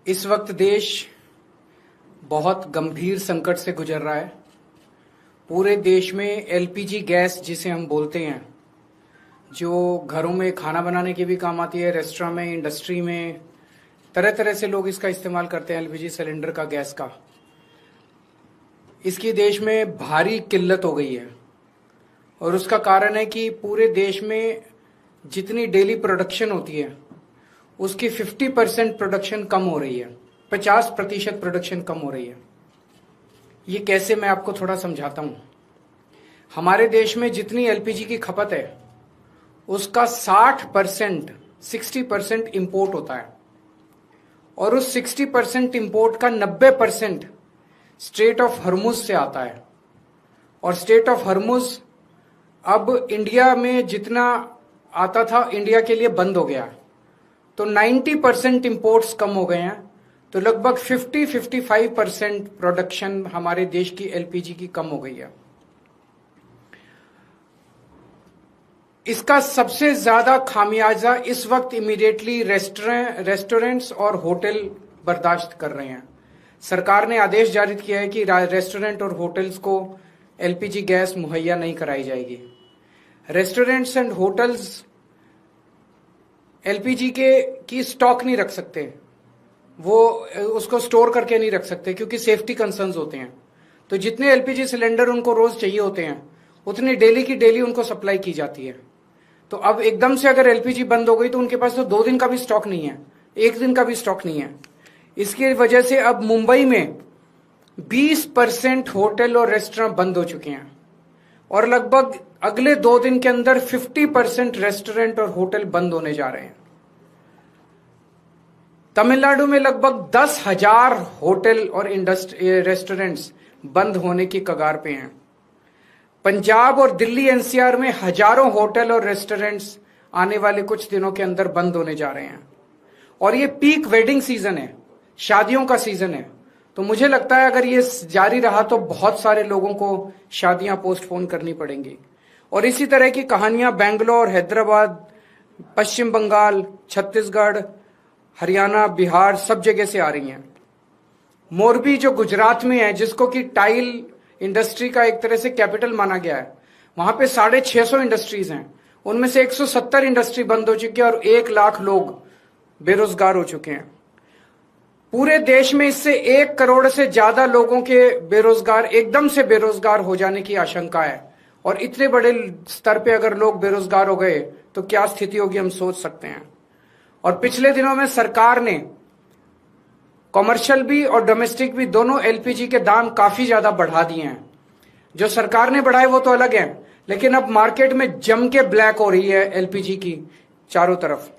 इस वक्त देश बहुत गंभीर संकट से गुजर रहा है। पूरे देश में एलपीजी गैस जिसे हम बोलते हैं, जो घरों में खाना बनाने के भी काम आती है, रेस्टोरेंट में, इंडस्ट्री में, तरह तरह से लोग इसका इस्तेमाल करते हैं एलपीजी सिलेंडर का, गैस का। इसकी देश में भारी किल्लत हो गई है और उसका कारण है कि पूरे देश में जितनी डेली प्रोडक्शन होती है उसकी 50% प्रोडक्शन कम हो रही है, 50% प्रोडक्शन कम हो रही है। ये कैसे, मैं आपको थोड़ा समझाता हूं। हमारे देश में जितनी एलपीजी की खपत है उसका 60% इंपोर्ट होता है और उस 60% इंपोर्ट का 90% स्ट्रेट ऑफ हॉर्मुज से आता है। और स्ट्रेट ऑफ हॉर्मुज अब इंडिया में जितना आता था इंडिया के लिए बंद हो गया, तो 90% इंपोर्ट्स कम हो गए हैं। तो लगभग 50-55% प्रोडक्शन हमारे देश की एलपीजी की कम हो गई है। इसका सबसे ज्यादा खामियाजा इस वक्त इमीडिएटली रेस्टोरेंट्स और होटल बर्दाश्त कर रहे हैं। सरकार ने आदेश जारी किया है कि रेस्टोरेंट और होटल्स को एलपीजी गैस मुहैया नहीं कराई जाएगी। रेस्टोरेंट्स एंड होटल्स एलपीजी की स्टॉक नहीं रख सकते, वो उसको स्टोर करके नहीं रख सकते क्योंकि सेफ्टी कंसर्न्स होते हैं। तो जितने एलपीजी सिलेंडर उनको रोज चाहिए होते हैं उतनी डेली की डेली उनको सप्लाई की जाती है। तो अब एकदम से अगर एलपीजी बंद हो गई तो उनके पास तो 2 दिन का भी स्टॉक नहीं है, 1 दिन का भी स्टॉक नहीं है। इसकी वजह से अब मुंबई में 20% होटल और रेस्टोरेंट बंद हो चुके हैं और लगभग अगले 2 दिन के अंदर 50% रेस्टोरेंट और होटल बंद होने जा रहे हैं। तमिलनाडु में लगभग 10,000 होटल और रेस्टोरेंट्स बंद होने की कगार पे हैं। पंजाब और दिल्ली एनसीआर में हजारों होटल और रेस्टोरेंट्स आने वाले कुछ दिनों के अंदर बंद होने जा रहे हैं। और ये पीक वेडिंग सीजन है, शादियों का सीजन है। तो मुझे लगता है अगर ये जारी रहा तो बहुत सारे लोगों को शादियां पोस्टपोन करनी पड़ेंगी। और इसी तरह की कहानियां बेंगलोर, हैदराबाद, पश्चिम बंगाल, छत्तीसगढ़, हरियाणा, बिहार, सब जगह से आ रही हैं। मोरबी जो गुजरात में है, जिसको कि टाइल इंडस्ट्री का एक तरह से कैपिटल माना गया है, वहां पे 650 इंडस्ट्रीज हैं। उनमें से 170 इंडस्ट्री बंद हो चुकी है और 1 लाख लोग बेरोजगार हो चुके हैं। पूरे देश में इससे 1 करोड़ से ज्यादा लोगों के एकदम से बेरोजगार हो जाने की आशंका है। और इतने बड़े स्तर पे अगर लोग बेरोजगार हो गए तो क्या स्थिति होगी, हम सोच सकते हैं। और पिछले दिनों में सरकार ने कॉमर्शियल भी और डोमेस्टिक भी दोनों एलपीजी के दाम काफी ज्यादा बढ़ा दिए हैं। जो सरकार ने बढ़ाए वो तो अलग है, लेकिन अब मार्केट में जम के ब्लैक हो रही है एलपीजी की चारों तरफ।